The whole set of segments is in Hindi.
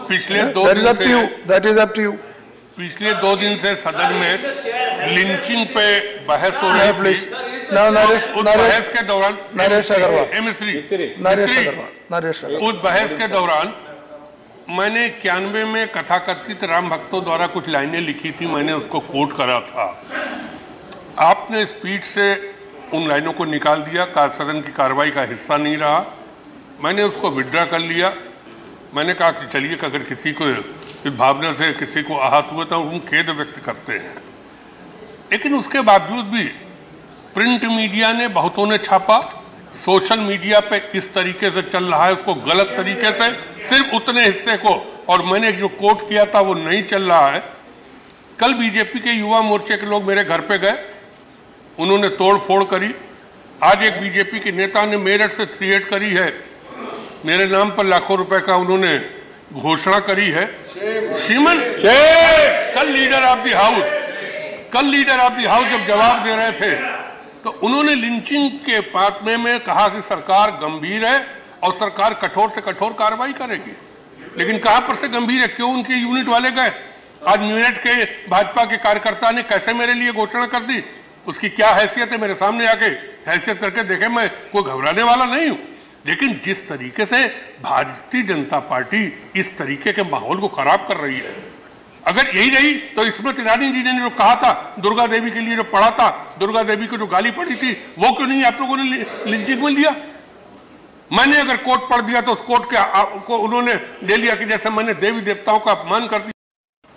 पिछले 2 दिन से सदन में लिंचिंग पे बहस हो रही थी। उस बहस के दौरान उस बहस के दौरान मैंने 91 में कथाकथित राम भक्तों द्वारा कुछ लाइनें लिखी थी, मैंने उसको कोट करा था। आपने स्पीड से उन लाइनों को निकाल दिया, सदन की कार्रवाई का हिस्सा नहीं रहा। मैंने उसको विड्रा कर लिया। मैंने कहा कि चलिए, अगर किसी को इस भावना से किसी को आहत हुआ तो हम खेद व्यक्त करते हैं। लेकिन उसके बावजूद भी प्रिंट मीडिया ने, बहुतों ने छापा, सोशल मीडिया पे इस तरीके से चल रहा है, उसको गलत तरीके से, सिर्फ उतने हिस्से को, और मैंने जो कोट किया था वो नहीं चल रहा है। कल बीजेपी के युवा मोर्चे के लोग मेरे घर पे गए, उन्होंने तोड़ फोड़ करी। आज एक बीजेपी के नेता ने मेरठ से थ्रेट करी है, मेरे नाम पर लाखों रुपए का उन्होंने घोषणा करी है। कल लीडर ऑफ द हाउस जब जवाब दे रहे थे तो उन्होंने लिंचिंग के पार्टने में कहा कि सरकार गंभीर है और सरकार कठोर से कठोर कार्रवाई करेगी। लेकिन कहां पर से गंभीर है? क्यों उनके यूनिट वाले गए? आज मेरठ के भाजपा के कार्यकर्ता ने कैसे मेरे लिए घोषणा कर दी, उसकी क्या हैसियत है? मेरे सामने आके हैसियत करके देखे, मैं कोई घबराने वाला नहीं हूं। लेकिन जिस तरीके से भारतीय जनता पार्टी इस तरीके के माहौल को खराब कर रही है, अगर यही रही तो स्मृति ईरानी जी ने जो कहा था, दुर्गा देवी के लिए जो पढ़ा था, दुर्गा देवी को जो गाली पड़ी थी, वो क्यों नहीं आप लोगों ने लिंचिंग में लिया? मैंने अगर कोर्ट पढ़ दिया तो उस कोर्ट को उन्होंने ले लिया कि जैसे मैंने देवी देवताओं का अपमान कर दिया,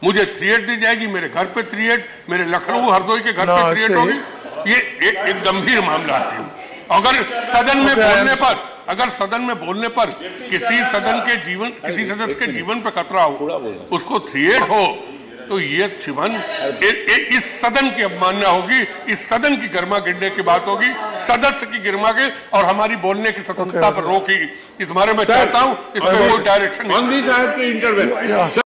मुझे थ्रेट दी जाएगी, मेरे घर पे थ्रेट, मेरे लखनऊ हरदोई के घर पे थ्रेट होगी। ये एक गंभीर मामला है। अगर सदन में बोलने पर किसी सदस्य के जीवन पे खतरा हो, उसको थ्रेट हो, तो ये शिवन इस सदन की अवमानना होगी, इस सदन की गर्मा गिरने की बात होगी, सदस्य की गिरमा के, और हमारी बोलने की स्वतंत्रता पर रोक ही इस बारे में चाहता हूं। इसमें कोई डायरेक्शन नहीं।